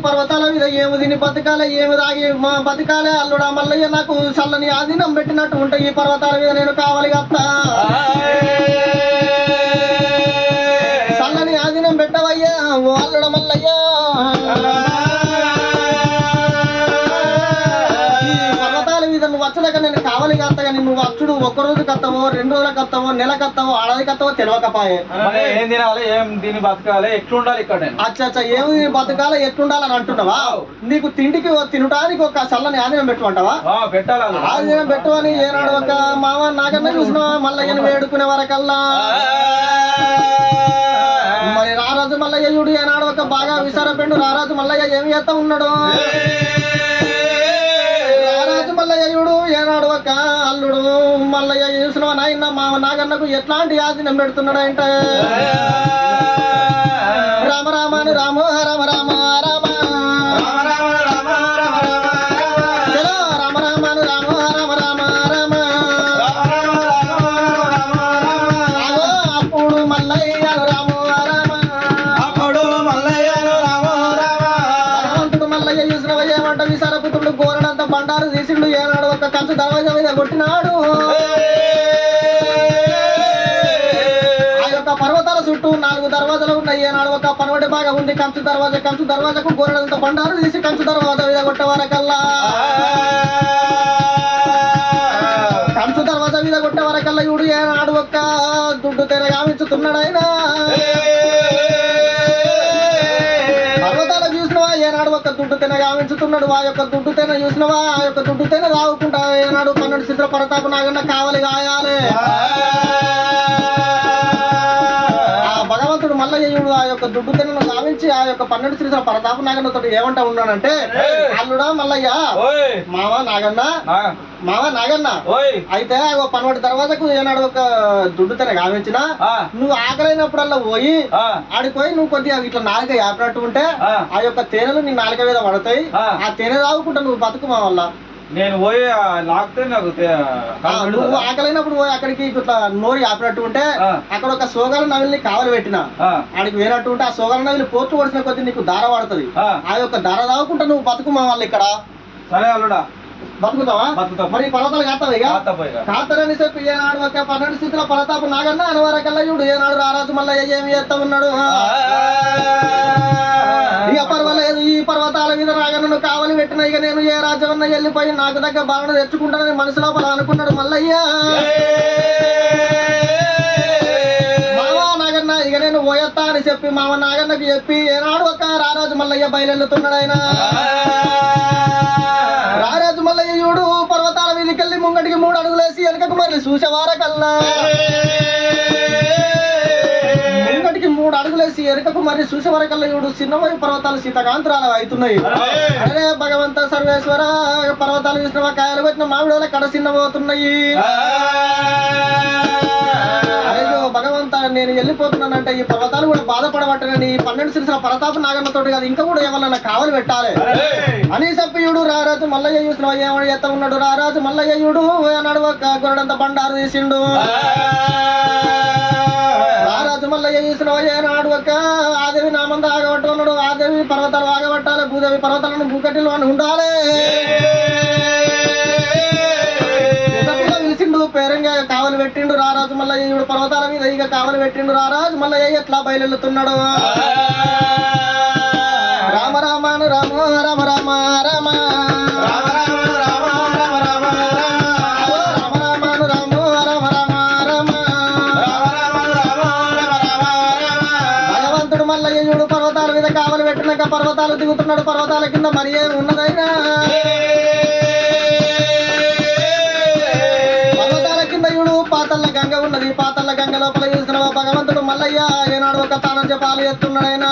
పర్వతాల మీద ఏమి తిని బతకాలే ఏమి తాగి బతకాలే అల్లుడా మల్లయ్య నాకు చల్లని ఆధీనం పెట్టినట్టు ఉంటే ఈ పర్వతాల మీద నేను కావాలి అత్త చల్లని ఆధీనం పెట్టవయ్యా ఓ అల్లుడ మల్లయ్య వచ్చలేక నేను కావాలి కత్తగాని నువ్వు వచ్చుడు ఒక్క రోజు కత్తవో 2 రోజుల కత్తవో నెల కత్తవో అడవి కత్తవో తెలియకపాయే ఏం తినాలి ఏం దీన్ని బతకాలి ఎట్లుండాలి ఇక్కడ అచ్చా ఏమి బతకాలి ఎట్లుండాలని అంటున్నావా నీకు తిండికి తినడానికి ఒక చల్లని ఆధీనం పెట్టమంటావా పెట్టాలి ఆధీనం పెట్టవని ఏనాడు ఒక మామ నాకన్నా చూసినావా మల్లయ్యను వేడుకునే వరకల్లా మరి రారాజు మల్లయ్య చూడు ఏనాడు ఒక బాగా విసారపెండు రారాజు మల్లయ్య ఏమి చేస్తా ఉన్నాడు మల్లయ్యుడు ఏనాడు ఒక అల్లుడు మల్లయ్య చూసినవా నాయన మామ నాగన్నకు ఎట్లాంటి ఆధీనం పెడుతున్నాడు అంటే రామ రామాను రామ రామ రామ రామ చలో రామ రామాను రామ రామ రామ రామ అప్పుడు మల్లయ్య రామ రామ అప్పుడు మల్లయ్య రామ రామ భగవంతుడు మల్లయ్య చూసినవా ఏమంట విసారపుత్రుడు గోరడంత బండారు తీసిండు ఏనాడు ఒక కంచు దర్వాజా మీద కొట్టినాడు ఆ యొక్క పర్వతాల చుట్టూ 4 దర్వాజాలు ఉన్నాయి ఏనాడు ఒక పనవటి బాగా ఉంది కంచు దర్వాజాకు గోరడంత బండారు తీసి కంచు దర్వాజా మీద కొట్టేవరకల్లా కంచు దర్వాజా మీద కొట్టేవరకల్లా ఇవుడు ఏనాడు ఒక దుడ్డు తెర గావించుతున్నాడు ఆయన పర్వతాలు చూసినవా ఏనాడు ఒక దుడ్డు తెన గావించుతున్నాడు ఆ యొక్క దుడ్డు తెన చూసినవా ఆ యొక్క దుడ్డు తెన రావుకుంటా ఏనాడు 12 చిత్ర పరతాపు నాగన్న కావాలి గాయాలి ఆ భగవంతుడు మల్లయ్యుడు ఆ యొక్క దుడ్డు తెనను గావించి ఆ యొక్క 12 చిత్ర పరతాపు నాగన్నతో ఏమంటా ఉన్నాడంటే అల్లుడా మల్లయ్య మామ నాగన్న అయితే పనవటి దర్వాజకు ఏనాడు ఒక దుడ్డు తెన గావించిన నువ్వు ఆకలైనప్పుడల్లా పోయి ఆడిపోయి నువ్వు కొద్దిగా ఇట్లా నాలుక యాపినట్టు ఉంటే ఆ యొక్క తేనెలు నీ నాలుక మీద పడతాయి ఆ తేనె తాగుకుంటా నువ్వు బతుకు మా వల్ల నేను పోయి లాక్తే నాకు నువ్వు ఆకలైనప్పుడు పోయి అక్కడికి ఇట్లా నోరు ఆపినట్టు ఉంటే అక్కడ ఒక సోగల నవిల్ని కావలి పెట్టిన ఆడికి వేనట్టు ఉంటే ఆ సోగల నవిలి పోర్టు పడిసిన కొద్ది నీకు దార పడుతుంది ఆ యొక్క దార తాగుకుంటా నువ్వు బతుకు మా వల్ల ఇక్కడ సరే అల్లుడా బతుకుతావా మరి పర్వతాలు కాస్తావు ఇక కాస్తారని చెప్పి ఏనాడు ఒక 12 స్థితిలో పరతాపు నాగన్న అనవరకల్లా చూడు ఏనాడు రారాజు మల్లయ్య ఏమి చేస్తా ఉన్నాడు ఇక పర్వాలేదు ఈ పర్వతాల మీద నాగన్నను కావలి పెట్టిన ఇక నేను ఏ రాజ్యమన్నా వెళ్ళిపోయి నాకు దగ్గర బాగా తెచ్చుకుంటానని మనసు లోపల అనుకున్నాడు మల్లయ్య మావా నాగన్న ఇక నేను పోయేస్తా అని చెప్పి మామ నాగన్నకి చెప్పి ఏనాడు ఒక రారాజు మల్లయ్య బయలుతున్నాడు ఆయన రారాజు మల్లయ్యుడు పర్వతాల మీదకెళ్ళి ముంగటికి 3 అడుగులేసి వెనకకు మళ్ళీ చూసేవారకల్లా ముంగటికి 3 అడుగులేసి వెనకకు మరి చూసేవారకల్లా ఇవుడు చిన్నవై పర్వతాలు శీతకాంతరాలు అవుతున్నాయి అరే భగవంత సర్వేశ్వర పర్వతాలు చూసిన కాయలు వచ్చిన మామిడి కడ చిన్నబోతున్నాయి భగవంత నేను వెళ్ళిపోతున్నానంటే ఈ పర్వతాలు కూడా బాధపడబట్టనని 12 శిరసుల పరతాపు నాగన్నతోటి కాదు ఇంకా కూడా ఎవరన్నా కావలి పెట్టాలి అని చెప్పియుడు రారాజు మల్లయ్య చూసిన ఏమని ఎత్త ఉన్నాడు రారాజు మల్లయ్యుడు నడువక గొరడంత బండారు తీసిండు రారాజు మల్లయ్య చూసిన ఏనాడు ఒక ఆదేవి నామంద ఆగబట్టు ఉన్నాడు ఆదేవి పర్వతాలు ఆగబట్టాలి భూదేవి పర్వతాలను భూకటిలో అని ఉండాలి పిలిచిండు పేరంగా కావలి పెట్టిండు రారాజు మల్లయ్యుడు పర్వతాల మీద ఇక కావలి పెట్టిండు రారాజు మల్లయ్య ఎట్లా బయలుతున్నాడు రామ రామాను రామ రామ రామ రామ భగవంతుడు మల్లయ్యుడు పర్వతాల మీద కావలి పెట్టినాక పర్వతాలు దిగుతున్నాడు పర్వతాల కింద మరి ఏమి ఉన్నదైనా పాతల్ల గంగ ఉన్నది పాతల్ల గంగ లోపల చూసిన భగవంతుడు మల్లయ్య ఏనాడు ఒక తానం జపాలు ఎత్తున్నాడైనా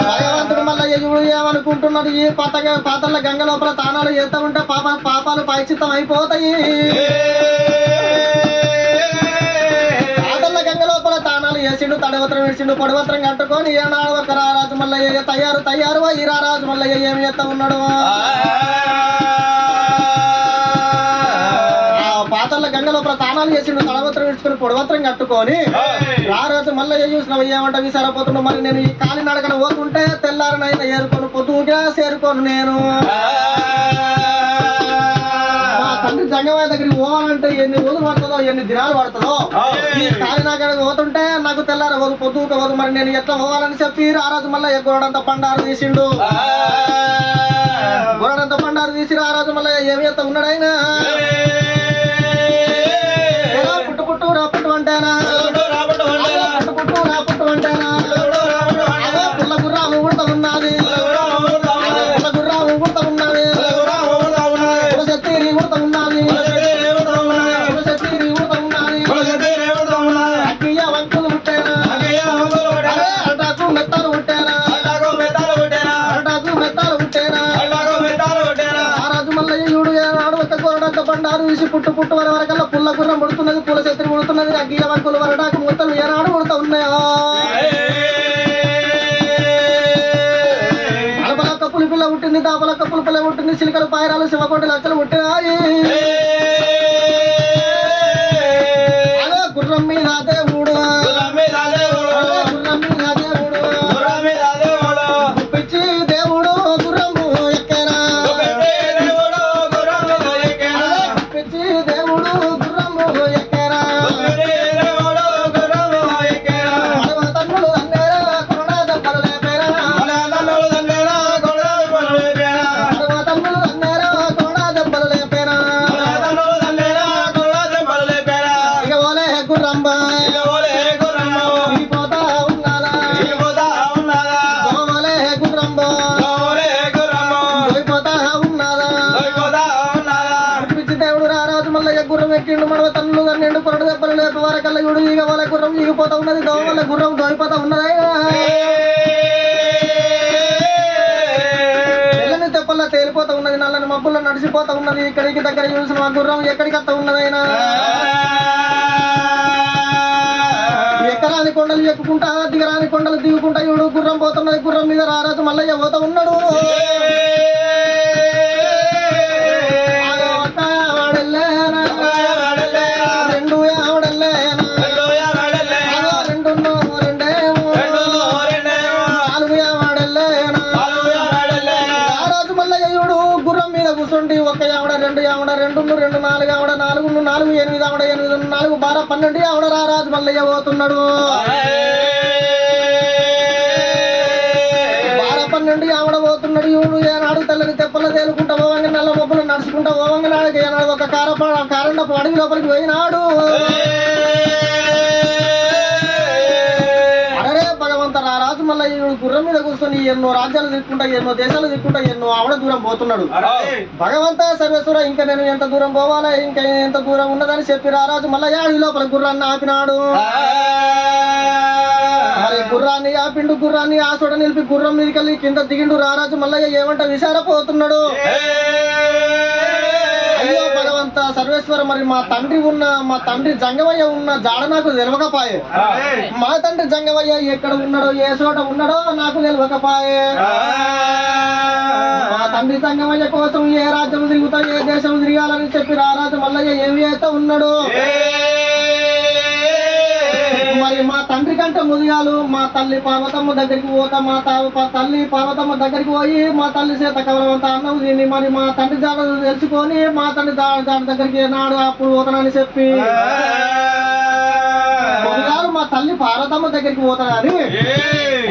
భగవంతుడు మల్లయ్య చూడు ఏమనుకుంటున్నాడు ఈ పాతల్ల గంగ లోపల తానాలు చేస్తూ ఉంటే పాపాలు పైచిత్తం అయిపోతాయి పాతల్ల గంగ లోపల తానాలు వేసిండు తడవత్రం విడిచిండు పొడవత్రం కట్టుకొని ఏనాడు ఒక రారాజు మల్లయ్య తయారు ఈ రారాజు మల్లయ్య ఏమి చేస్తా ఉన్నాడు జాతరల గంగ లోపల తానాలు చేసిండు, తలవత్రం విడుచుకుని పొడవత్రం కట్టుకొని ఆ రోజు మల్లయ్య చూసినావు ఏమంట విసారపోతుండవు. మరి నేను ఈ కాలి నడకన పోతుంటే తెల్లారనైనా ఏరుకోను, పొద్దుగా చేరుకోను. నేను మా తండ్రి జంగమయ్య దగ్గరికి పోవాలంటే ఎన్ని రోజులు పడుతుందో, ఎన్ని దినాలు పడుతుందో. ఈ కాలినడకన పోతుంటే నాకు తెల్లార పోదు, పొద్దుగా పోదు. మరి నేను ఎట్లా పోవాలని చెప్పి ఆ రోజు మల్లయ్య గోడంత పండారు తీసిండు. గోడంత పండారు తీసి ఆ రోజు మల్లయ్య ఏమి ఎత్త ఉన్నాడైనా పుట్టు పుట్టు రా పుట్టు అంటేనా, పుట్టు పుట్టు రా పుట్టు అంటేనా, పుల్ల గుర్రా ఊగుతా ఉన్నది, పుల్ల గుర్రా ఊగుతా ఉన్నది, శక్తి ఊగుతా ఉన్నది, శక్తి ఊగుతా ఉన్నది. అక్కయ్య వంకులు పుట్టేనా, అటాకు మెత్తలు పుట్టేనా, అటాకు మెత్తలు పుట్టేనా. ఆ రాజు మల్లయ్యుడు ఏనాడు ఒక గోడంత బండారు తీసి పుట్టు పుట్టు వరకల్లా పుల్ల గుర్రం పుడుతున్నది, పుల్ల శక్తి పుడుతున్నది. అగ్గీయ వంకులు వరడాకు ముత్తలు ఏనాడు పుడుతూ ఉన్నాయో. అలపలక్క పులిపిల్ల పుట్టింది, దాపలక్క పులిపిల్ల పుట్టింది, చిలికలు పాయరాలు శివకోటి లచ్చలు పుట్టినాయి. గుర్రం మీద దేవుడు, గుర్రం మీద దేవుడు, పిచ్చి దేవుడు గుర్రము ఎక్కేనా, పిచ్చి దేవుడు గుర్రము ఎక్కేనా. తన్నులు అన్నేరా కొరడా దెబ్బలు లేపేరా, తన్నులు అన్నేరా కొరడా దెబ్బలు లేపేరా. ఇక ఓలే గుర్రంబా పోతా ఉన్నారా, ఓలే గుర్రంబా పోతా ఉన్నారా. పిచ్చి దేవుడు రారాజు మల్లయ్య గుర్రం ఎక్కిండు, మనవ తన్నులు కన్నెండు కొరడు దెబ్బలు లేపు వరకల్లా ఇడు ఇక వాళ్ళ గుర్రం ఈగిపోతా ఉన్నది, దోమల గుర్రం దోయిపోతా ఉన్నది. తెల్లని తెప్పల్లా తేలిపోతా ఉన్నది, నల్లని మబ్బుల్లో నడిచిపోతా ఉన్నది. ఇక్కడికి దగ్గర చూసిన ఆ గుర్రం ఎక్కడికి అత్త ఉన్నదైనా. ఎక్కరాని కొండలు ఎక్కుకుంటా, దిగరాని కొండలు దిగుకుంటా ఇడు గుర్రం పోతున్నది. గుర్రం మీద రారాజు మల్లయ్య పోతా ఉన్నాడు. రెండు ఆవడల్లేనా, రెండున్నో రెండేమో, నాలుగు ఆవడల్లేనా. రారాజు మల్లయ్యుడు గుర్రం మీద కూర్చుండి ఒక ఆవిడ, రెండు ఆవిడ, రెండున్ను రెండు, నాలుగు ఆవిడ, నాలుగున్ను నాలుగు, ఎనిమిది ఆవిడ, ఎనిమిది నాలుగు, 12, 12 ఆవిడ రారాజు మల్లయ్య పోతున్నాడు. 12 ఆవిడ పోతున్నాడు. ఇవుడు ఏనాడు తెల్లని తెప్పల తేలుకుంటా పోవంగా, నల్ల మబ్బులు నడుచుకుంటా పోవంగా నాడు ఏనాడు ఒక కారండపు అడవి లోపలికి పోయినాడు. అరే భగవంత రారాజు మల్లయ్య గుర్రం మీద కూర్చొని ఎన్నో రాజ్యాలు తిప్పుకుంటా, ఎన్నో దేశాలు తిప్పుకుంటా, ఎన్నో ఆవిడ దూరం పోతున్నాడు. భగవంత సర్వేశ్వర ఇంకా నేను ఎంత దూరం పోవాలా, ఇంకా ఎంత దూరం ఉన్నదని చెప్పి రారాజు మల్లయ్య అడవి లోపల గుర్రాన్ని ఆపినాడు. మరి గుర్రాన్ని ఆపిండు, గుర్రాన్ని ఆసోడ నిలిపి గుర్రం మీదకెళ్ళి కింద దిగిండు. రారాజు మల్లయ్య ఏమంట విచారపోతున్నాడు. అయ్యో భగవంత సర్వేశ్వర, మరి మా తండ్రి జంగమయ్య ఉన్న జాడ నాకు తెలియకపాయే. మా తండ్రి జంగమయ్య ఎక్కడ ఉన్నాడో, ఏ చోట ఉన్నాడో నాకు తెలియకపాయే. మా తండ్రి జంగమయ్య కోసం ఏ రాజ్యం తిరుగుతా, ఏ దేశం తిరగాలని చెప్పి రారాజు మల్లయ్య ఏమి అయితే ఉన్నాడు. మరి మా తండ్రి కంటే ముదిగాలు మా తల్లి పార్వతమ్మ దగ్గరికి పోతా, మా తల్లి పార్వతమ్మ దగ్గరికి పోయి మా తల్లి చేత కవరవంత అన్నం తిని మరి మా తండ్రి జాడ తెలుసుకొని మా తండ్రి జాడ దగ్గరికి నాడు అప్పుడు పోతానని చెప్పి ముదిగాలు మా తల్లి పార్వతమ్మ దగ్గరికి పోతానని.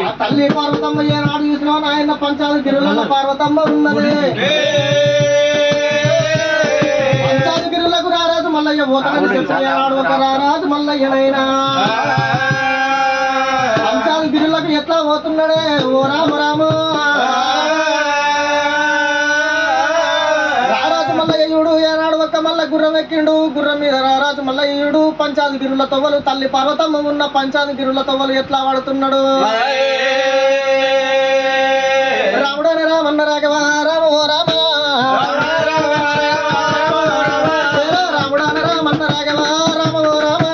మా తల్లి పార్వతమ్మ ఏనాడు చూసినా నాయన పంచాది గిరులలో పార్వతమ్మ ఉన్నది. పంచాది గిరులకు రారాజు మల్లయ్య పోతానని చెప్పి ఏనాడు ఒక రారాజు మల్లయ్యనైనా పంచాది గిరులకు ఎట్లా పోతున్నాడే. ఓ రామ రామ రారాజు మల్లయ్యుడు ఏనాడు ఒక మల్ల గుర్రం ఎక్కిండు. గుర్రం మీద రారాజు మల్లయ్యుడు పంచాది గిరుల తొవ్వలు, తల్లి పర్వతమ్మ ఉన్న పంచాది గిరుల తొవ్వలు ఎట్లా వాడుతున్నాడు. రాముడని రామన్న రాఘవ రామ ఓ రామ, రాముడని రామన్న రాఘవ రామ ఓ రామ,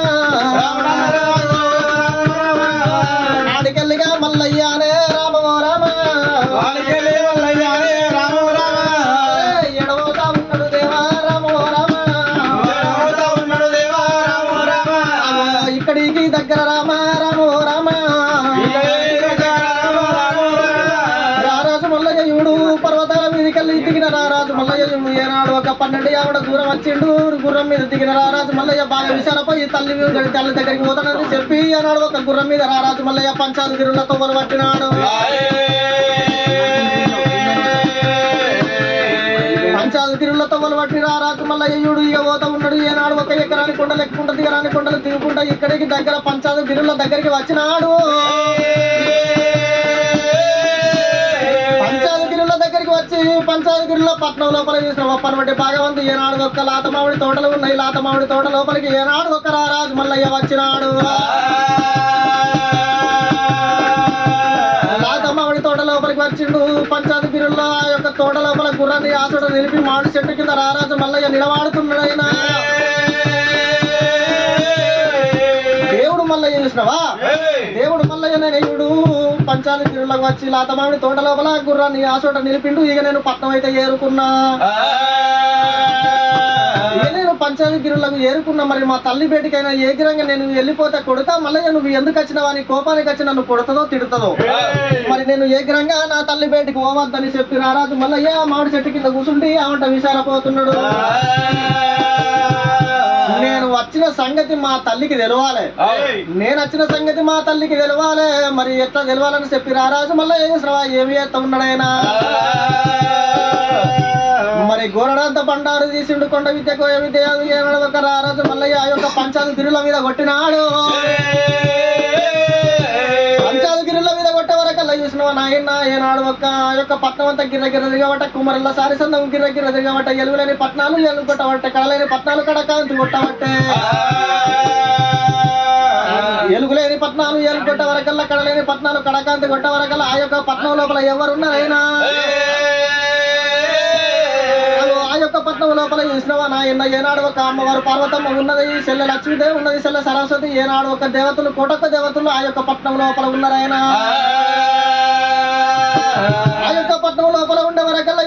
ఆడికెళ్ళిగా మల్లయ్యానే రామ ఓ రామ, ఎడవతా ఉన్నాడు దేవా రామ ఓ రామ, ఏనాడు ఒక 12 ఆవిడ దూరం వచ్చిండు గుర్రం మీద దిగిన రారాజు మల్లయ్య బాగా విశాలపోయి తల్లి దగ్గరికి పోతానని చెప్పి ఏనాడు ఒక గుర్రం మీద రారాజు మల్లయ్య పంచాలు గిరులతో పట్టినాడు పంచాలు గిరులతో పట్టి రారాజు మల్లయ్యుడు ఇక పోతా ఉన్నాడు ఏనాడు ఒక ఎకరాని కొండలు ఎక్కుంటా దిగరాని కొండలు దిగుకుంటా ఇక్కడికి దగ్గర పంచాలు గిరుల దగ్గరికి వచ్చినాడు పంచాలగిరిలో దగ్గరికి వచ్చి పంచాలగిరిలో పట్నం లోపల చూసిన ఒప్పనబట్టి భాగవంతు ఏనాడు ఒక్క లాతమావిడి తోటలు ఉన్నాయి లాతమావిడి తోట లోపలికి ఏనాడు ఒక రారాజు మల్లయ్య వచ్చినాడు లాతమావిడి తోట లోపలికి వచ్చిండు పంచాలగిరిలో ఆ యొక్క తోట లోపల గుర్రాన్ని ఆసుడ నిలిపి మామిడి చెట్టు కింద రారాజు మల్లయ్య నిలవాడుతున్నాడు ఆయన దేవుడు మల్లయ్య చూసినవా దేవుడు మల్లయ్య నేయుడు పంచాలి తిరులకు వచ్చి లాతమామిడి తోట లోపల గుర్రాన్ని ఆసోట నిలిపిండు ఇక నేను పట్నం అయితే ఏరుకున్నా ఇక నేను పంచాలి గిరులకు ఏరుకున్నా మరి మా తల్లి బేటికైనా ఏ గిరంగా నేను వెళ్ళిపోతే కొడతా మల్లయ్య నువ్వు ఎందుకు వచ్చినావా నీ కోపానికి వచ్చి నన్ను కొడతదో తిడుతుందో మరి నేను ఏ గిరంగా నా తల్లి బేటికి పోవద్దని చెప్పి రారాజు మల్లయ్య మామిడి చెట్టు కింద కూర్చుండి ఆమంట విశాలపోతున్నాడు నేను వచ్చిన సంగతి మా తల్లికి తెలవాలి నేను వచ్చిన సంగతి మా తల్లికి తెలవాలి మరి ఎట్లా తెలవాలని చెప్పి రారాజు మళ్ళీ ఏమి ఎత్త ఉన్నాడైనా మరి గోరడంత బండారు తీసిండు కొండ విద్యకు ఏ విద్య ఒక రారాజు మల్లయ్య ఆ యొక్క పంచాలు గిరుల మీద కొట్టినాడు పంచాలు గిరుల మీద కొట్టే వరకల్లా చూసినవా నాయన ఏనాడు ఒక్క ఆ యొక్క పట్నం అంతా గిర్ర గిర్ర తిరగబట్ట కుమరల్ల సారి సందం గిర్ర గిర్ర తిరగబట్ట ఎలుగులేని పట్నాలు ఎలుగు కొట్టబట్టే కడలేని పట్నాలు కడకాంతి కొట్టబట్టే ఎలుగులేని పట్నాలు ఎలుగు కొట్ట వరకల్లా కడలేని పట్నాలు కడకాంతి కొట్ట వరకల్లా ఆ యొక్క పట్నం లోపల ఎవరున్నారైనా ఆ యొక్క పట్నం లోపల చూసినవా నాయన ఏనాడు ఒక అమ్మవారు పార్వతమ్మ ఉన్నది చెల్లె లక్ష్మీదేవి ఉన్నది చెల్లె సరస్వతి ఏనాడు ఒక దేవతలు కోటొక్క దేవతలు ఆ యొక్క పట్నం లోపల ఉన్నారాయన ఆ యొక్క పట్నం లోపల ఉండే వరకల్లా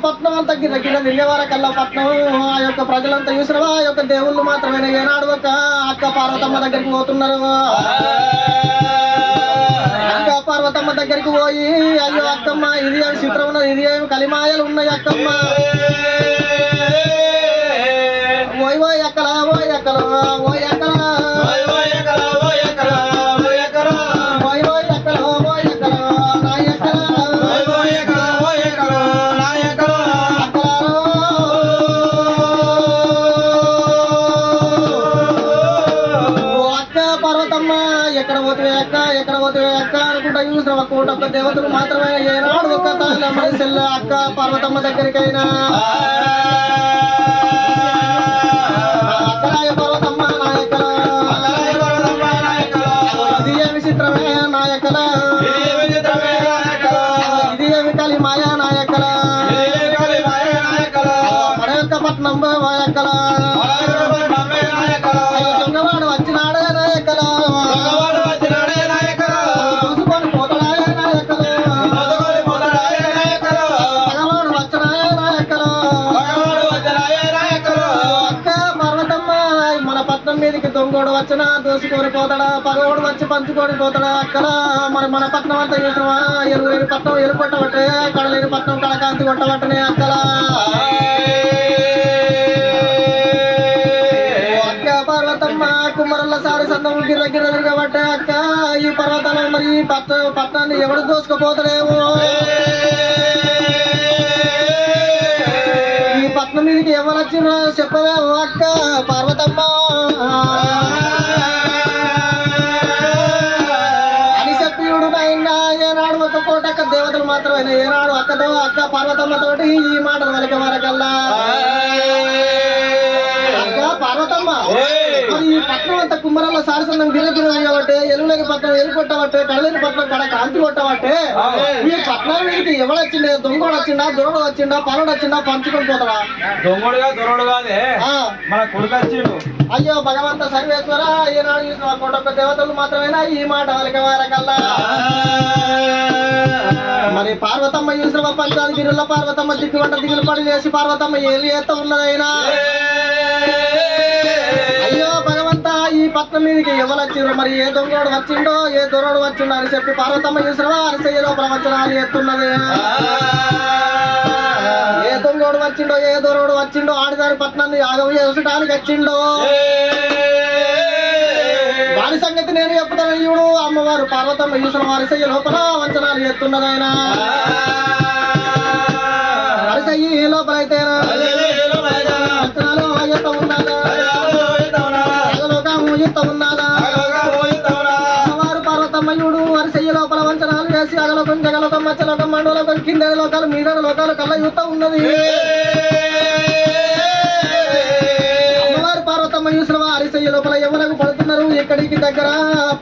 పట్నం అంతా గిర్ర గిర్ర తిరిగే వరకల్లా పట్నం ఆ యొక్క ప్రజలంతా చూసినవా ఆ యొక్క దేవుళ్ళు మాత్రమే ఏనాడు ఒక అక్క పార్వతమ్మ దగ్గరికి పోతున్నారు అక్క పార్వతమ్మ దగ్గరికి పోయి అయ్యో అక్కమ్మ ఇది ఏమి చిత్రం ఉన్నది ఇది ఏమి కలిమాయలు ఉన్నాయి అక్కమ్మ ఓయ్ ఓయ్ అక్కల ఓయ్ అక్కల ఓయ్ అక్కల ఎక్కడ పోతే అక్క అనుకుంటా చూసిన కోటొక్క దేవతలు మాత్రమే ఏనాడు ఒక్క తల్లి చెల్ల అక్క పార్వతమ్మ దగ్గరికైనా అక్కరాయ పర్వతమ్మ నాయకల ఇది ఏమి చిత్రమే నాయకల ఇది ఏమి కలి మాయా నాయకల మన యొక్క పట్నం నాయకల దొంగవాడు వచ్చినాడే నాయకల మీదకి దొంగోడు వచ్చినా దోసుకొని పోతాడా పగోడు వచ్చి పంచుకొని పోతాడా అక్కడ మరి మన పట్నం అంతా చూసినవా ఎలుగులేని పట్నం ఎలుగు కొట్టబట్టే కడలేని పట్నం కడకాంతి కొట్టబట్టనే అక్కడ అక్క పర్వతమ్మ కుమ్మరల్ల సారి సందం గిర్ర గిర్ర తిరగబట్టే అక్క ఈ పర్వతాలు మరి పట్నాన్ని ఎవడు దోసుకుపోతాడేమో ఈ పట్నం మీదకి ఎవరు వచ్చినా చెప్పవేమో అక్క పార్వతమ్మ అని చెప్పియుడు నాయన ఏనాడు ఒక కోటక్క దేవతలు మాత్రమే ఏనాడు అక్కతో అక్క పార్వతమ్మతోటి ఈ మాటలు వలక వరకల్లా అక్క పార్వతమ్మ మరి ఈ పట్నం అంతా కుమ్మరల్ల సారసందం గిరగిర కాబట్టి ఎలుగులేని పట్నం ఎలు కొట్టబట్టే కడలేని పట్నం కడ కాంతి కొట్టబట్టే ఈ పట్నం మీదకి ఎవడొచ్చిండే దొంగోడు వచ్చిండా దొరడు వచ్చిండా పనుడు వచ్చిండా పంచుకొని పోతాడా దొంగడుగా దొరడు కాదే మన కొడుకు వచ్చిండు అయ్యో భగవంత సర్వేశ్వర ఈనాడు చూసిన కోటొక్క దేవతలు మాత్రమేనా ఈ మాట వలక వారకల్లా మరి పార్వతమ్మ చూసిన పంచాది గిరుల పార్వతమ్మ దిక్కువంట దిగులు పడి చేసి పార్వతమ్మ ఏమి చేస్తా ఉన్నదైనా అయ్యో భగవంత ఈ పట్నం మీదకి ఎవరు వచ్చిండ్రు మరి ఏ దొంగోడు వచ్చిండో ఏ దొరడు వచ్చిండో అని చెప్పి పార్వతమ్మ చూసినవా అరిసెయ్యలో ప్రవచనాలు ఎత్తున్నది ఏ ఏ దొంగోడు వచ్చిండో ఏ దొరోడు వచ్చిండో ఆడిదారి పట్నాన్ని యాగం చేసుటానికి వచ్చిండో వారి సంగతి నేను చెప్తాను. ఈవుడు అమ్మవారు పార్వతమ్మ ఈశ్వర వారిసయ్య లోపల వంచనాలు ఎత్తున్నదైనా వారిసయ్యి లోపలైతేనా వంచనాలు ఎత్త ఉన్నదా లోకము ఎత్త ఉన్నదా అమ్మవారు పార్వతమ్మ ఈవుడు వారిసయ్య లోపల వంచనాలు వేసి అగలోకం జగలోకం మచ్చలోకం మండలోకం కింద లోకాలు మీద లోకాలు కళ్ళ యుత్త ఉన్నది. ఈశ్వరవ అరిసయ్య లోపల ఎవరకు పడుతున్నారు ఎక్కడికి దగ్గర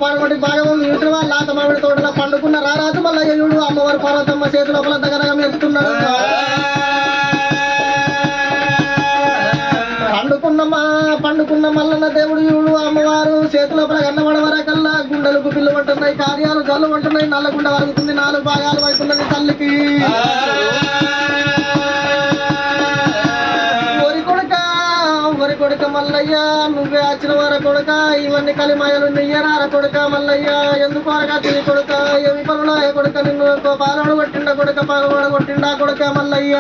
పార్వతి భాగం ఈశ్వరవ లాత మామిడి తోటలో పండుకున్న రారాజు మల్లయ్యుడు అమ్మవారు పార్వతమ్మ చేతి లోపల దగ్గరగా మెరుతున్నాడు. పండుకున్న మల్లన్న దేవుడు ఈవుడు అమ్మవారు చేతి లోపల కన్నబడ వరకల్లా గుండెలకు పిల్లు పట్టున్నాయి, కార్యాలు జల్లు పట్టున్నాయి, నల్లగుండ వరుగుతుంది, 4 భాగాలు అవుతున్నది తల్లికి. కొడుక మల్లయ్య నువ్వే వచ్చిన వార కొడుక ఇవన్నీ కలిమాయలు నెయ్యరార కొడుక మల్లయ్య ఎందుకు వరగా తిని కొడుక ఏమి పనులా కొడుక నిన్ను పాలోడు కొట్టిండా కొడుక పాలోడు కొట్టిండా కొడుక మల్లయ్య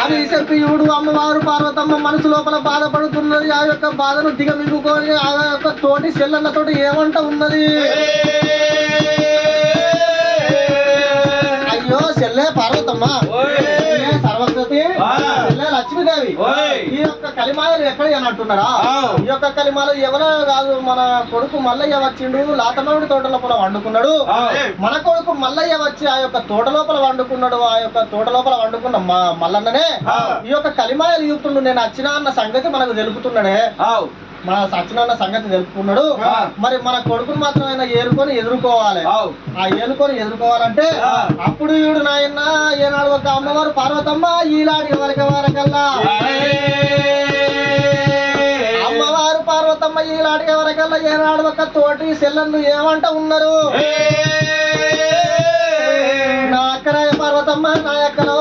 అని చెప్పి ఈవుడు అమ్మవారు పార్వతమ్మ మనసు లోపల బాధపడుతున్నది. ఆ యొక్క బాధను దిగమింగుకొని ఆ యొక్క తోటి చెల్లెళ్ళతోటి ఏమంట ఉన్నది. అయ్యో చెల్లె పార్వతమ్మ సర్వస్వతి చెల్లె లక్ష్మీదేవి ఈ యొక్క కలిమాయలు ఎక్కడ అని అంటున్నారా? ఈ యొక్క కలిమాలు ఎవరో కాదు మన కొడుకు మల్లయ్య వచ్చిండు లాతమామిడి తోట లోపల వండుకున్నాడు. మన కొడుకు మల్లయ్య వచ్చి ఆ యొక్క తోట లోపల వండుకున్నాడు. ఆ యొక్క తోట లోపల వండుకున్న మల్లన్ననే ఈ యొక్క కలిమాయలు చూపుతుండు. నేను వచ్చినా అన్న సంగతి మనకు తెలుపుతున్నాడే, మన సచ్చినన్న సంగతి తెలుపుకున్నాడు. మరి మన కొడుకును మాత్రం ఆయన ఏలుకొని ఎదుర్కోవాలి. ఆ ఏలుకొని ఎదుర్కోవాలంటే అప్పుడు ఈడు నాయన ఏనాడు ఒక అమ్మవారు పార్వతమ్మ ఈలాడి వరకల్లా అమ్మవారు పార్వతమ్మ ఈలాడి వరకల్లా ఏనాడు ఒక తోటి సెల్లన్ను ఏమంట ఉన్నారు. నా అక్కరాయ పార్వతమ్మ నా అక్కలో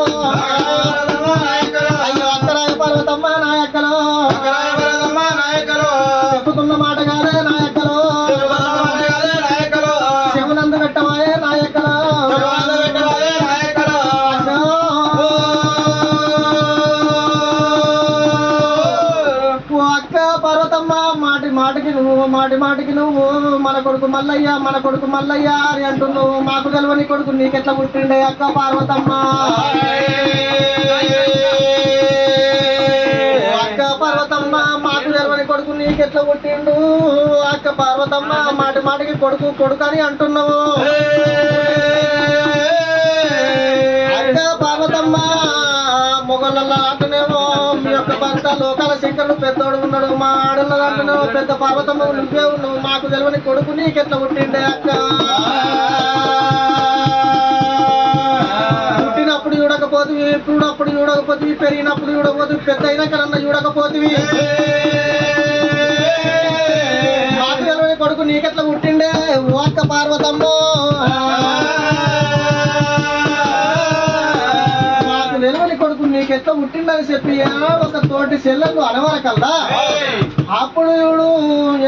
అయ్యో అక్కరాయ పార్వతమ్మ నా అక్కలో చెప్పుతున్న మాట కాదే నాయకలో శివనందు పెట్టవాయే నాయకలో అక్క పార్వతమ్మ మాటికి నువ్వు మన కొడుకు మల్లయ్య అని అంటున్నావు. మాకు తెలవని కొడుకు నీకెట్లా పుట్టిండే అక్క పార్వతమ్మ? అక్క పార్వతమ్మ మాకు తెలవని కొడుకు నీకెట్లా పుట్టిండు అక్క పార్వతమ్మ? మాటికి కొడుకు అని అంటున్నావు. అక్క పార్వతమ్మ మొగళ్ళ అంటున్నామో మీ యొక్క భర్త లోకాల శంకరుడు పెద్దోడు ఉన్నాడు, మా ఆడళ్ళ అంటున్నావు పెద్ద పార్వతమ్మ నువ్వే ఉన్నావు. మాకు తెలవని కొడుకు నీకెట్లా పుట్టిండే అక్క? పుట్టినప్పుడు చూడకపోతివి, ఇప్పుడప్పుడు చూడకపోతివి, పెరిగినప్పుడు చూడకపోతివి, పెద్ద అయినా కన్నా చూడకపోతివి. మాకు తెలవని కొడుకు నీకెట్లా పుట్టిండే ఓ అక్క పార్వతమ్మ? మాకు తెలవని కొడుకు నీకెట్లా పుట్టిండని చెప్పి ఏనాడు ఒక తోటి చెల్లెలు అనవరకల్లా అప్పుడు చూడు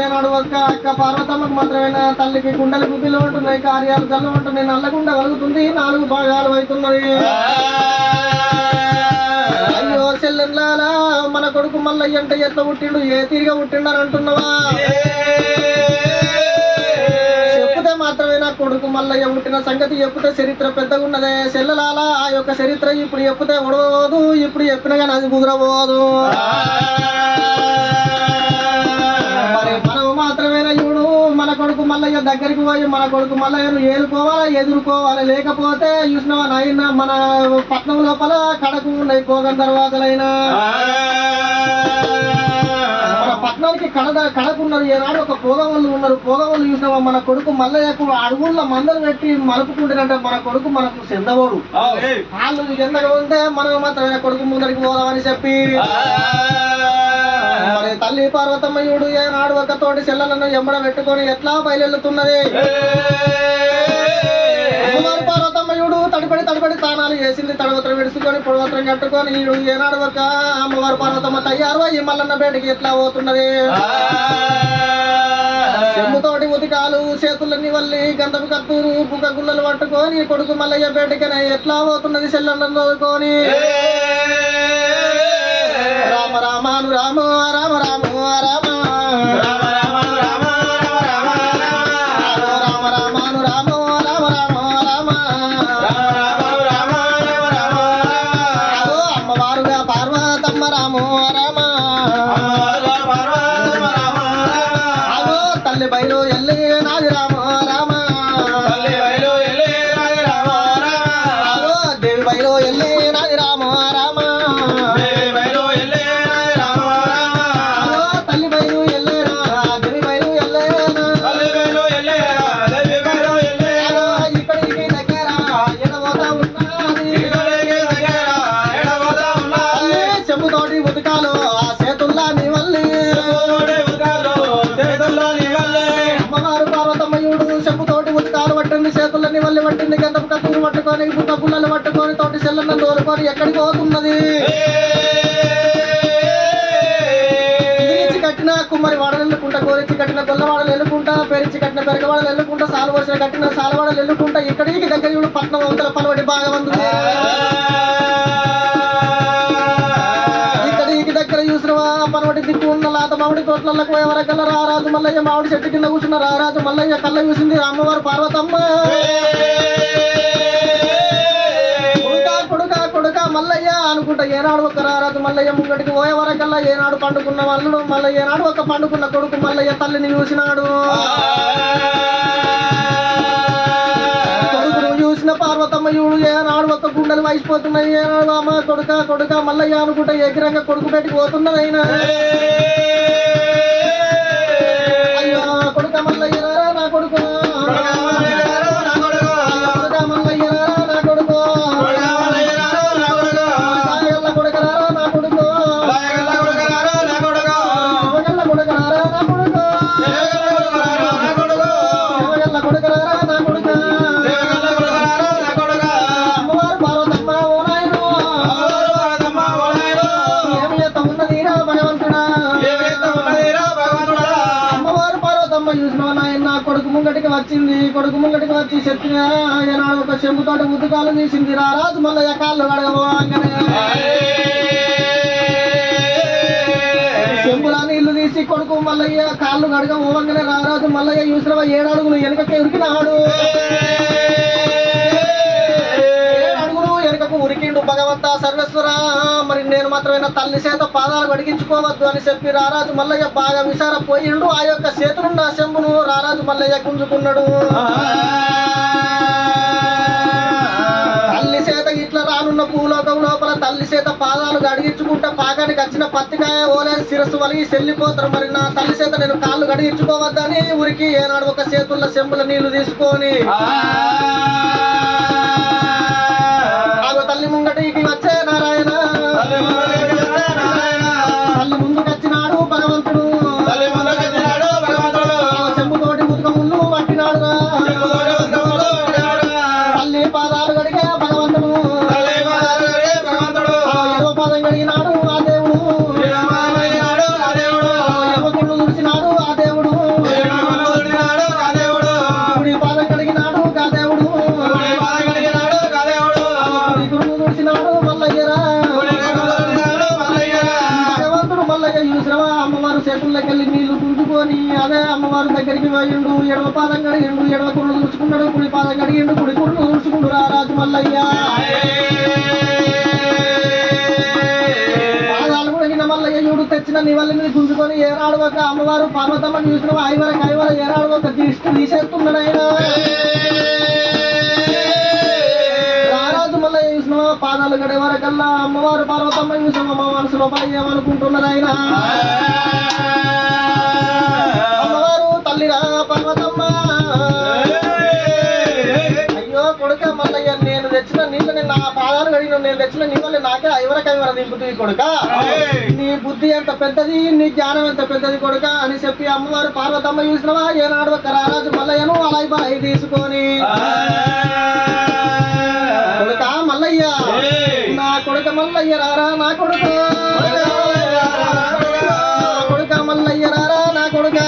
ఏనాడు ఒక అక్క పార్వతమ్మకు మాత్రమేనా తల్లికి గుండెలకు పిల్లలు ఉంటున్నాయి, కార్యాలు జల్లు ఉంటున్నాయి, నల్లగుండ కలుగుతుంది, 4 భాగాలు అవుతున్నది. అయ్యో చెల్లెల్లాలా మన కొడుకు మల్లయ్య అంటే ఎట్లా పుట్టిండు ఏ తీరిగా పుట్టిండు అని అంటున్నావా? చెప్పుతే మాత్రమేనా కొడుకు మల్లయ్య పుట్టిన సంగతి చెప్పుతే చరిత్ర పెద్దగా ఉన్నదే చెల్లెలాలా. ఆ యొక్క చరిత్ర ఇప్పుడు చెప్పుతే ఉడవదు, ఇప్పుడు చెప్పినగా అది కుదరబోదు. మరి మనం మాత్రమేనా చూడు మన కొడుకు మల్లయ్య దగ్గరికి పోయి మన కొడుకు మల్లయ్యను ఏలుకోవాలా ఎదుర్కోవాలి. లేకపోతే చూసినవా నాయన మన పట్నం లోపల కడకు ఉన్నాయి పోగన్ దర్వాజలైనా మన పట్నానికి కడకున్నారు. ఏనాడు ఒక పోగవళ్ళు ఉన్నారు, పోగవళ్ళు చూసినావా మన కొడుకు మల్లయ్యకు అడుగుల్లో మందలు పెట్టి మలుపుకుంటారంటే మన కొడుకు మనకు చెందబోడు. వాళ్ళు చెందగా ఉంటే మనం మాత్రమే కొడుకు ముందరికి పోదామని చెప్పి మరి తల్లి పార్వతమ్మయుడు ఏనాడు ఒక తోటి చెల్లెలను ఎంబడ పెట్టుకొని ఎట్లా బయలుతున్నది. అమ్మవారి పార్వతమ్మయుడు తడిపడి తానాలు చేసింది, తడవత్రం విడుచుకొని పొడవత్రం కట్టుకొని ఈడు ఏనాడు ఒక అమ్మవారి పార్వతమ్మ తయారు ఈ మల్లన్న బేటికి ఎట్లా పోతున్నది. చెంబుతోటి ఉతికాలు చేతులన్నీ వల్లి గంధపు కత్తూరు బుక్క గుల్లలు పట్టుకొని కొడుకు మల్లయ్య బయటకనే ఎట్లా పోతున్నది సెల్లంలో చదువుకొని రామ రామాను రామ రామ రామ రామ బయలు ఎల్లే నాది రామ రామ దేవి బయలు ఎల్లే నాది రామ రామ తల్లి బయలు ఎల్లేరా దేవి బయలు ఎల్లేరా ఇక్కడికి దగ్గర ఎడబోతా ఉన్నది చెంబుతోటి ఉతకాలు ఆ చేతుల్లా నీ వల్లి చెంబుతోటి ఉతకాలు పట్టింది చేతులన్నీ వల్లి పట్టింది గంధపు కత్తులు పట్టుకొని బుక్క పుల్లలు పట్టుకొని తోటి సెల్లన్న దోలుకొని ఎక్కడికి పోతున్నది ఇచ్చి కట్టిన కుమ్మరి వాడలు ఎల్లుకుంటా కోరిచ్చి కట్టిన గొల్లవాడలు ఎల్లుకుంటా పెరిచి కట్టిన పెరగవాడలు ఎల్లుకుంటా సాలు పోసిన కట్టిన సాలవాడలు ఎల్లుకుంటా ఇక్కడికి దగ్గర పట్నం వంతుల పలవడి బాగా ఉంది ఇక్కడికి దగ్గర చూసినవా పనవటి దిక్కు ఉన్న లాత మామిడి తోటలకు ఎవరకల్లా రారాజు మల్లయ్య మామిడి చెట్టు కింద కూర్చున్న రారాజు మల్లయ్య కళ్ళ చూసింది అమ్మవారు పార్వతమ్మ కొడుక కొడుక మల్లయ్య అనుకుంటా ఏనాడు ఒక రారాజు మల్లయ్య ముంగటికి పోయేవరకల్లా ఏనాడు పండుకున్న వల్లుడు మల్లయ్య ఏనాడు ఒక పండుకున్న కొడుకు మల్లయ్య తల్లిని చూసినాడు కొడుకును చూసిన పార్వతమ్మ చూడు ఏనాడు ఒక గుండెలు వయసిపోతున్నాయి ఏనాడు అమ్మ కొడుక కొడుక మల్లయ్య అనుకుంటా ఎగిరంగా కొడుకు పెట్టి పోతున్నది అయినా అయ్యో కొడుక మల్లయ్య నా కొడుకు కొడుకు ముంగటికి వచ్చి చెప్పిన ఏనాడు ఒక చెంబుతోటి ఉతుకాలు తీసింది రారాజు మల్లయ్య కాళ్ళు కడగబోగానే చెంబులా నీళ్లు తీసి కొడుకు మల్లయ్య కాళ్ళు కడగబోగానే రారాజు మల్లయ్య చూసిన 7 అడుగులు వెనకకి ఉరికినాడు 7 అడుగులు వెనకకు ఉరికిండు భగవంత సర్వేశ్వర మరి నేను మాత్రమే తల్లి చేత పాదాలు కడిగించుకోవద్దు అని చెప్పి రారాజు మల్లయ్య బాగా విసారపోయిండు ఆ యొక్క చేతులున్న చెంబును రారాజు మల్లయ్య గుంజుకున్నాడు తల్లి చేత ఇట్లా రానున్న భూలోకం లోపల తల్లి చేత పాదాలు గడిగించుకుంటే పాగానికి వచ్చిన పత్తికాయ ఓలే శిరస్సు వలిగి చెల్లిపోతారు మరి నా తల్లి చేత నేను కాళ్ళు గడిగించుకోవద్దని ఊరికి ఏనాడు ఒక చేతుల్లో చెంబుల నీళ్లు తీసుకొని తల్లి ముంగటికి వచ్చే నారాయణ తల్లి ముందుకు వచ్చినాడు భగవంతుడు చెంబుతోటి ఉతుక ముళ్ళు పట్టినాడు తల్లి పాదాలు గడిగే భగవంతుడు ఏదో పాదం గడిగినాడు ఆ దేవుడు ఏదో గుళ్ళు తుడిచినాడు ఆ దేవుడు కుడి పాదం గడిగినాడు ఆ దేవుడు తుడిచినాడు మల్లయ్యరా భగవంతుడు మల్లయ్య చూసినవా అమ్మవారు చేతుల్లోకి వెళ్ళి నీళ్లు గుంజుకొని అదే అమ్మవారి దగ్గరికి పోయిండు ఎడవ పాదం కడిగిండు ఎడవ కుళ్ళు తుడుచుకున్నాడు కుడి పాదం కడిగిండు కుడి కుళ్ళు తుడుచుకుండు రారాజు మల్లయ్య పాదాలు కడిగిన మల్లయ్య చూడు తెచ్చిన నివల్లిని గుంజుకొని ఏనాడు ఒక అమ్మవారు పార్వతమ్మని చూసినవా ఐవర ఏనాడు ఒక దిష్టి తీసేస్తున్నాడు ఆయన రారాజు మల్లయ్య చూసినవా పాదాలు గడే వరకల్లా అమ్మవారు పార్వతమ్మ చూసిన మా మనసులో పడి ఏమనుకుంటున్నది ఆయన అమ్మవారు తల్లిరా పార్వతమ్మ అయ్యో కొడుక మల్లయ్య నేను తెచ్చిన నీళ్ళని నా పాదాలు కడిగిన నేను తెచ్చిన నీళ్ళని నాకే ఐవర దింపుతుంది కొడుక నీ బుద్ధి ఎంత పెద్దది నీ జ్ఞానం ఎంత పెద్దది కొడుక అని చెప్పి అమ్మవారు పార్వతమ్మ చూసినవా ఏనాడు ఒక రారాజు మల్లయ్యను అలా తీసుకొని కొడుక మల్లయ్య నా కొడుక మల్లయ్య రారా నా కొడుక కొడుక మల్లయ్య రారా నా కొడుక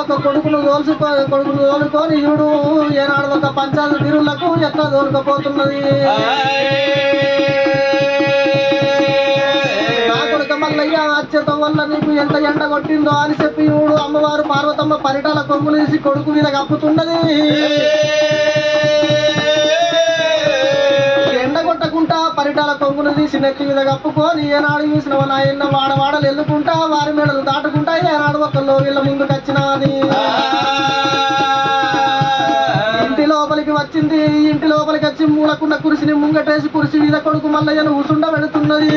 ఒక కొడుకును తోలుకొని ఈడు ఏనాడు ఒక పంచాయతీ తిరులకు ఎట్లా తోలుకపోతున్నది. నా కొడుక మల్లయ్య అత్యతం వల్ల నీకు ఎంత ఎండ కొట్టిందో అని చెప్పి ఈడు అమ్మవారు పార్వతమ్మ పరిటాల కొంగులు తీసి కొడుకు మీద కప్పుతున్నది. ఎండ కొట్టకుండా పరిటాల కొంగులు తీసి నెత్తి మీద కప్పుకొని ఏనాడు చూసిన నాయన్న వాడవాడలు ఎల్లుకుంటా వారి మెడలు దాటుకుంటా ఏనాడు ఒకళ్ళు వీళ్ళ ముందుకు వచ్చినది. ఇంటి లోపలికి వచ్చింది. ఇంటి లోపలికి వచ్చి మూలకున్న కురిసిని ముంగటేసి కురిసి మీద కొడుకు మల్లయ్యను ఊసుండ పెడుతున్నది.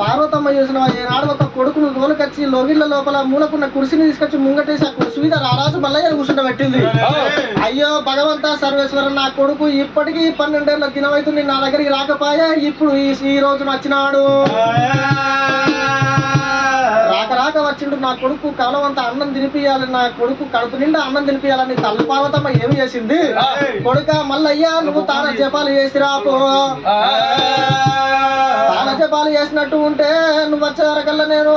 పార్వతమ్మ చూసిన ఏనాడు ఒక కొడుకును తోలుకొచ్చి లోగిళ్ళ లోపల మూలకున్న కుర్చీని తీసుకొచ్చి ముంగటేసి ఆ కుర్చీ మీద రారాజు మల్లయ్య కూర్చుంట పెట్టింది. అయ్యో భగవంత సర్వేశ్వర, నా కొడుకు ఇప్పటికీ 12 ఏళ్ళ దినమైతుంది నా దగ్గరికి రాకపోయా, ఇప్పుడు ఈ రోజు వచ్చినాడు. రాక వచ్చిండు నా కొడుకు కలవంతా అన్నం తినిపియాలి, నా కొడుకు కడుపు నిండా అన్నం తినిపియాలని తల్లి పార్వతమ్మ ఏమి చేసింది, కొడుక మల్లయ్య నువ్వు తాన జపాలు చేసిరా పో. తాన జపాలు చేసినట్టు ఉంటే నువ్వు వచ్చే వరకల్లా నేను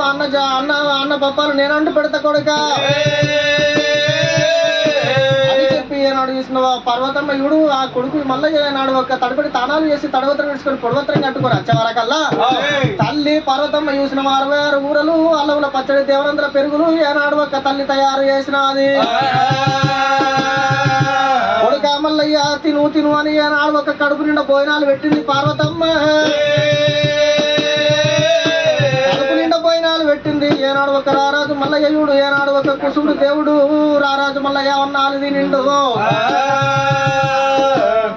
అన్న పప్పాలు నేను అంటు పెడతా కొడుక అని చెప్పి ఏనాడు చూసినవా పర్వతమ్మ ఇడు ఆ కొడుకు మల్లయ్య నాడు ఒక తడబడి తానాలు చేసి తడవత్రం వేసుకొని పొడవత్రం కట్టుకొని వచ్చే వరకల్లా తల్లి పర్వతమ్మ చూసిన 66 ఊరలు అల్లవుల పచ్చడి దేవరంధ్ర పెరుగులు ఏనాడు ఒక తల్లి తయారు చేసినది. కొడుక మల్లయ్య తిను అని ఏనాడు ఒక కడుపు నిండా భోజనాలు పెట్టింది పార్వతమ్మ. కడుపు నిండా భోజనాలు పెట్టింది. ఏనాడు ఒక రారాజు మల్లయ్యుడు ఏనాడు ఒక కుసుడు దేవుడు రారాజు మల్లయ్య వన్నాలు తినిండు.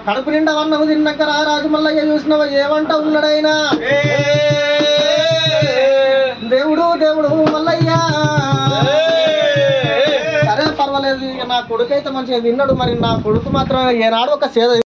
కడుపు నిండా వన్నము తిన్నాక రారాజు మల్లయ్య చూసినవ ఏమంట ఉన్నాడైనా దేవుడు మల్లయ్య సరే పర్వాలేదు, నా కొడుకు అయితే మంచిగా తిన్నాడు, మరి నా కొడుకు మాత్రం ఏనాడు ఒక సేద